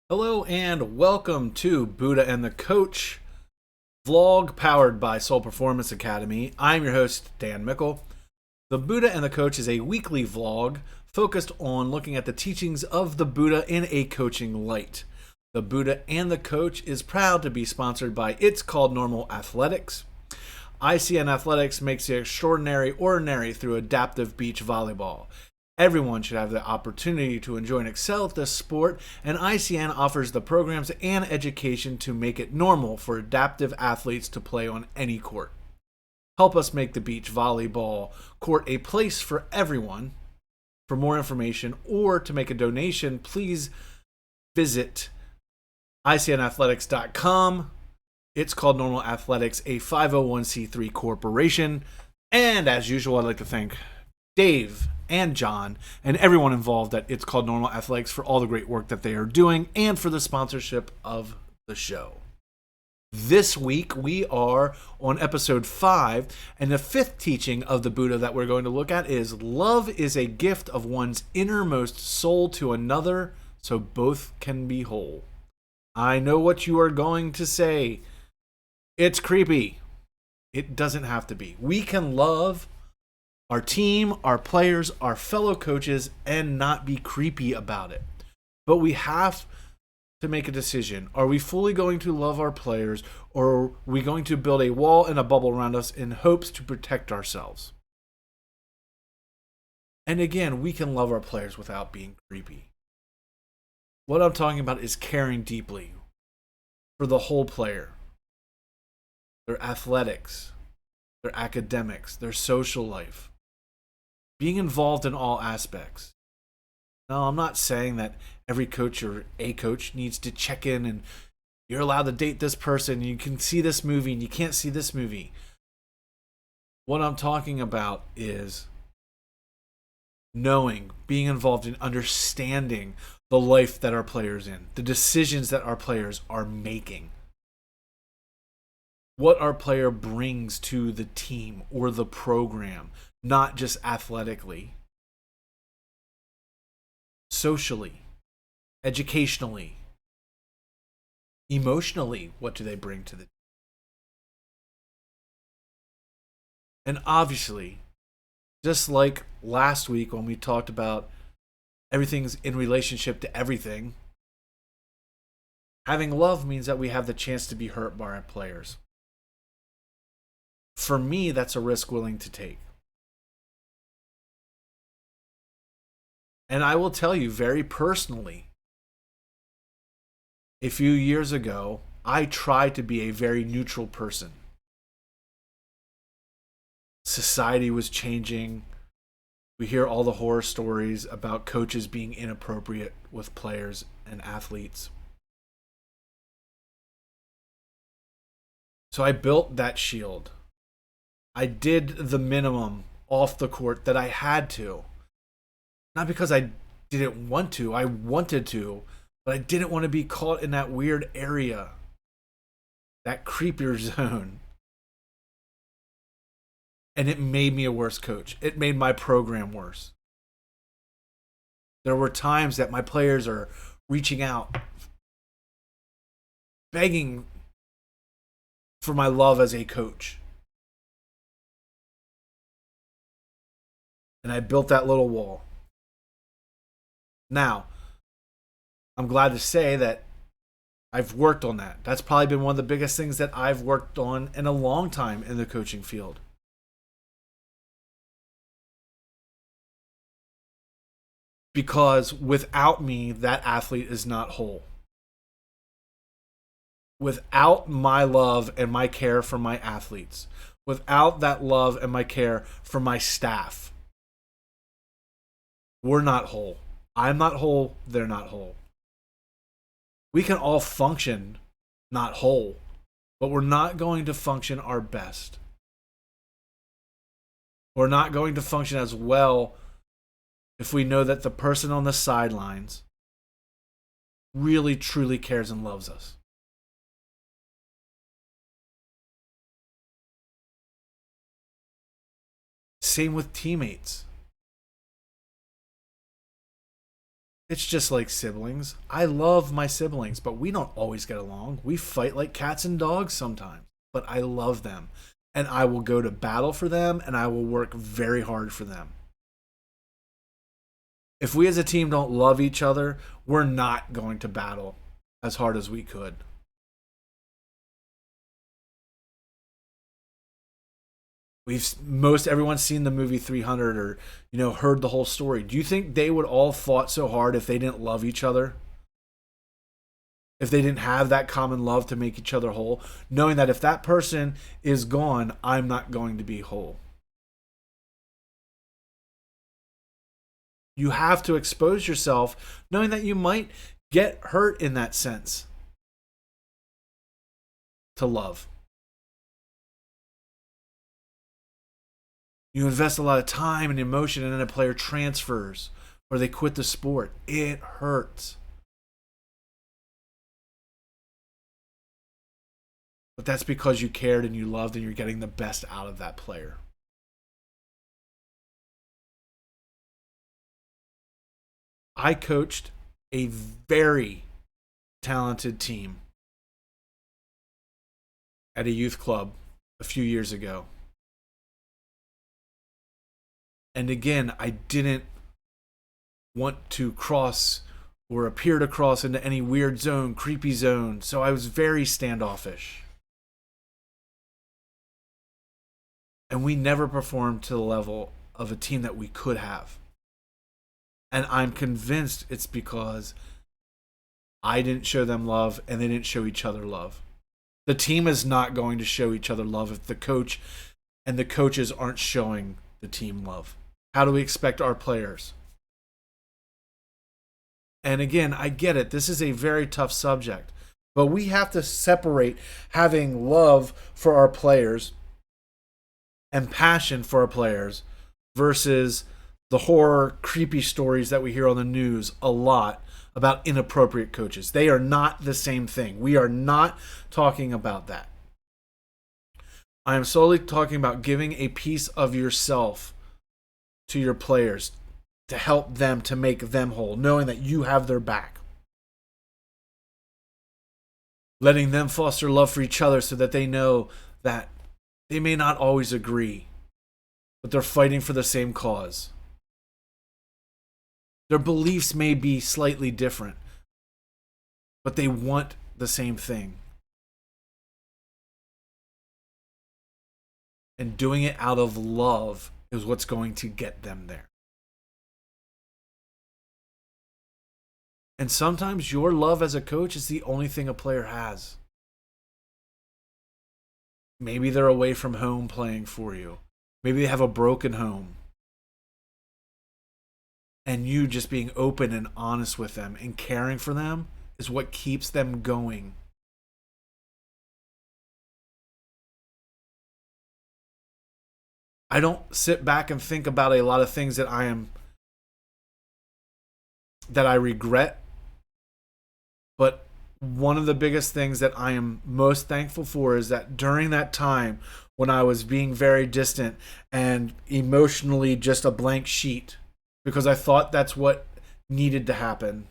Hello and welcome to Buddha and the Coach vlog powered by Soul Performance Academy. I'm your host, Dan Mickle. The Buddha and the Coach is a weekly vlog focused on looking at the teachings of the Buddha in a coaching light. The Buddha and the Coach is proud to be sponsored by It's Called Normal Athletics. ICN Athletics makes the extraordinary ordinary through adaptive beach volleyball. Everyone should have the opportunity to enjoy and excel at this sport, and ICN offers the programs and education to make it normal for adaptive athletes to play on any court. Help us make the beach volleyball court a place for everyone. For more information or to make a donation, please visit icnathletics.com. It's Called Normal Athletics, a 501c3 corporation. And as usual, I'd like to thank Dave and John and everyone involved at It's Called Normal Athletics for all the great work that they are doing and for the sponsorship of the show. This week we are on episode 5, and the fifth teaching of the Buddha that we're going to look at is love is a gift of one's innermost soul to another so both can be whole. I know what you are going to say. It's creepy. It doesn't have to be. We can love our team, our players, our fellow coaches, and not be creepy about it. But we have to make a decision. Are we fully going to love our players, or are we going to build a wall and a bubble around us in hopes to protect ourselves? And again, we can love our players without being creepy. What I'm talking about is caring deeply for the whole player, their athletics, their academics, their social life. Being involved in all aspects. Now, I'm not saying that every coach or a coach needs to check in and you're allowed to date this person, you can see this movie and you can't see this movie. What I'm talking about is knowing, being involved in understanding the life that our players in, the decisions that our players are making. What our player brings to the team or the program, not just athletically, socially, educationally, emotionally. What do they bring to the team? And obviously, just like last week when we talked about everything's in relationship to everything, having love means that we have the chance to be hurt by our players. For me, that's a risk willing to take. And I will tell you very personally, a few years ago, I tried to be a very neutral person. Society was changing. We hear all the horror stories about coaches being inappropriate with players and athletes. So I built that shield. I did the minimum off the court that I had to. Not because I didn't want to, I wanted to, but I didn't want to be caught in that weird area, that creepier zone. And it made me a worse coach. It made my program worse. There were times that my players are reaching out, begging for my love as a coach. And I built that little wall. Now, I'm glad to say that I've worked on that. That's probably been one of the biggest things that I've worked on in a long time in the coaching field. Because without me, that athlete is not whole. Without my love and my care for my athletes, without that love and my care for my staff, we're not whole. I'm not whole, they're not whole. We can all function not whole, but we're not going to function our best. We're not going to function as well if we know that the person on the sidelines really truly cares and loves us. Same with teammates. It's just like siblings. I love my siblings, but we don't always get along. We fight like cats and dogs sometimes, but I love them. And I will go to battle for them and I will work very hard for them. If we as a team don't love each other, we're not going to battle as hard as we could. Everyone's seen the movie 300 or heard the whole story. Do you think they would all fought so hard if they didn't love each other? If they didn't have that common love to make each other whole, knowing that if that person is gone, I'm not going to be whole. You have to expose yourself knowing that you might get hurt in that sense to love. You invest a lot of time and emotion and then a player transfers or they quit the sport. It hurts. But that's because you cared and you loved and you're getting the best out of that player. I coached a very talented team at a youth club a few years ago. And again, I didn't want to cross or appear to cross into any weird zone, creepy zone, so I was very standoffish. And we never performed to the level of a team that we could have. And I'm convinced it's because I didn't show them love and they didn't show each other love. The team is not going to show each other love if the coach and the coaches aren't showing the team love. How do we expect our players? And again, I get it. This is a very tough subject. But we have to separate having love for our players and passion for our players versus the horror, creepy stories that we hear on the news a lot about inappropriate coaches. They are not the same thing. We are not talking about that. I am solely talking about giving a piece of yourself to your players to help them, to make them whole, knowing that you have their back. Letting them foster love for each other so that they know that they may not always agree, but they're fighting for the same cause. Their beliefs may be slightly different, but they want the same thing. And doing it out of love is what's going to get them there. And sometimes your love as a coach is the only thing a player has. Maybe they're away from home playing for you. Maybe they have a broken home. And you just being open and honest with them and caring for them is what keeps them going. I don't sit back and think about a lot of things that I regret. But one of the biggest things that I am most thankful for is that during that time when I was being very distant and emotionally just a blank sheet, because I thought that's what needed to happen,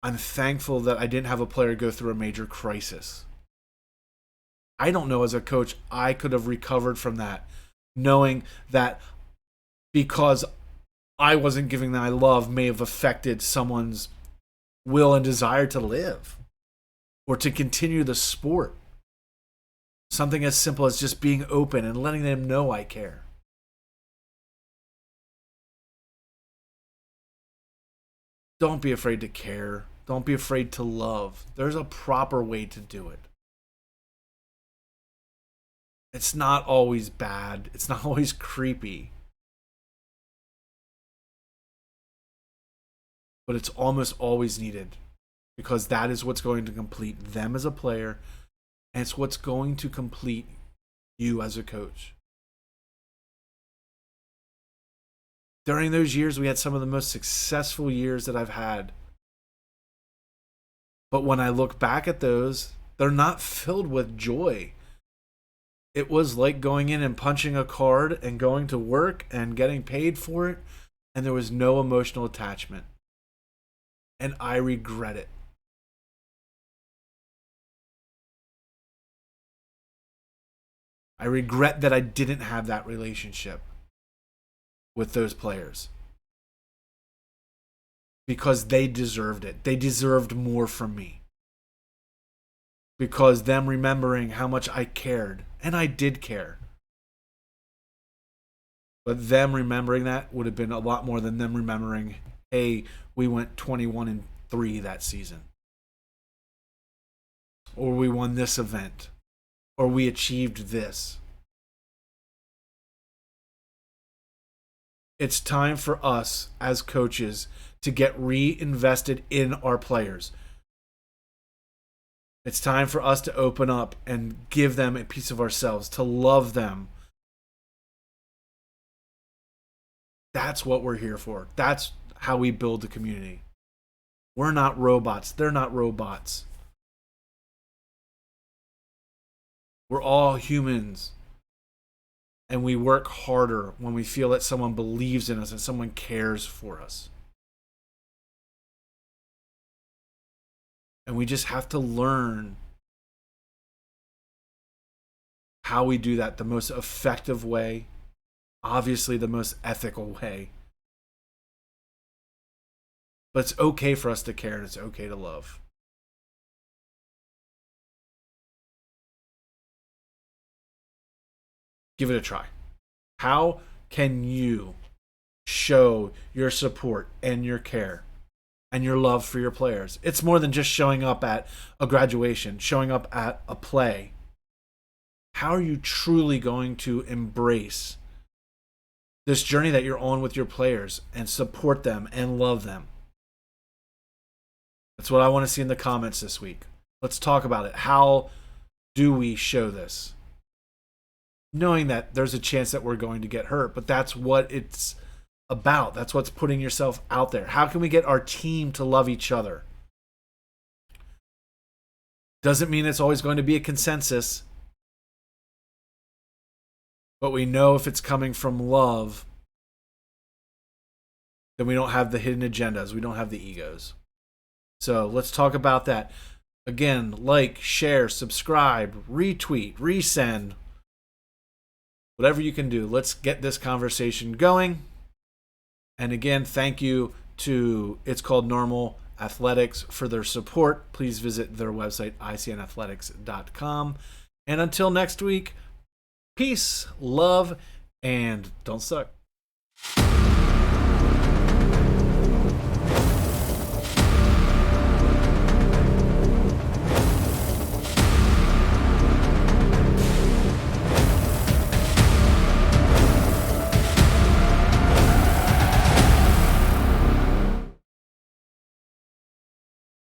I'm thankful that I didn't have a player go through a major crisis. I don't know as a coach I could have recovered from that, knowing that because I wasn't giving them my love may have affected someone's will and desire to live or to continue the sport. Something as simple as just being open and letting them know I care. Don't be afraid to care. Don't be afraid to love. There's a proper way to do it. It's not always bad. It's not always creepy. But it's almost always needed because that is what's going to complete them as a player, and it's what's going to complete you as a coach. During those years, we had some of the most successful years that I've had. But when I look back at those, they're not filled with joy. It was like going in and punching a card and going to work and getting paid for it, and there was no emotional attachment. and I regret it. I regret that I didn't have that relationship with those players. Because they deserved it. They deserved more from me. Because them remembering how much I cared, and I did care. But them remembering that would have been a lot more than them remembering, hey, we went 21-3 that season. Or we won this event. Or we achieved this. It's time for us as coaches to get reinvested in our players. It's time for us to open up and give them a piece of ourselves, to love them. That's what we're here for. That's how we build the community. We're not robots. They're not robots. We're all humans. And we work harder when we feel that someone believes in us and someone cares for us. And we just have to learn how we do that the most effective way, obviously the most ethical way. But it's okay for us to care and it's okay to love. Give it a try. How can you show your support and your care and your love for your players? It's more than just showing up at a graduation, showing up at a play. How are you truly going to embrace this journey that you're on with your players and support them and love them? That's what I want to see in the comments this week. Let's talk about it. How do we show this? Knowing that there's a chance that we're going to get hurt, but that's what it's about. That's what's putting yourself out there. How can we get our team to love each other? Doesn't mean it's always going to be a consensus, but we know if it's coming from love, then we don't have the hidden agendas. We don't have the egos. So let's talk about that. Again, like, share, subscribe, retweet, resend. Whatever you can do, let's get this conversation going. And again, thank you to It's Called Normal Athletics for their support. Please visit their website, icnathletics.com. And until next week, peace, love, and don't suck.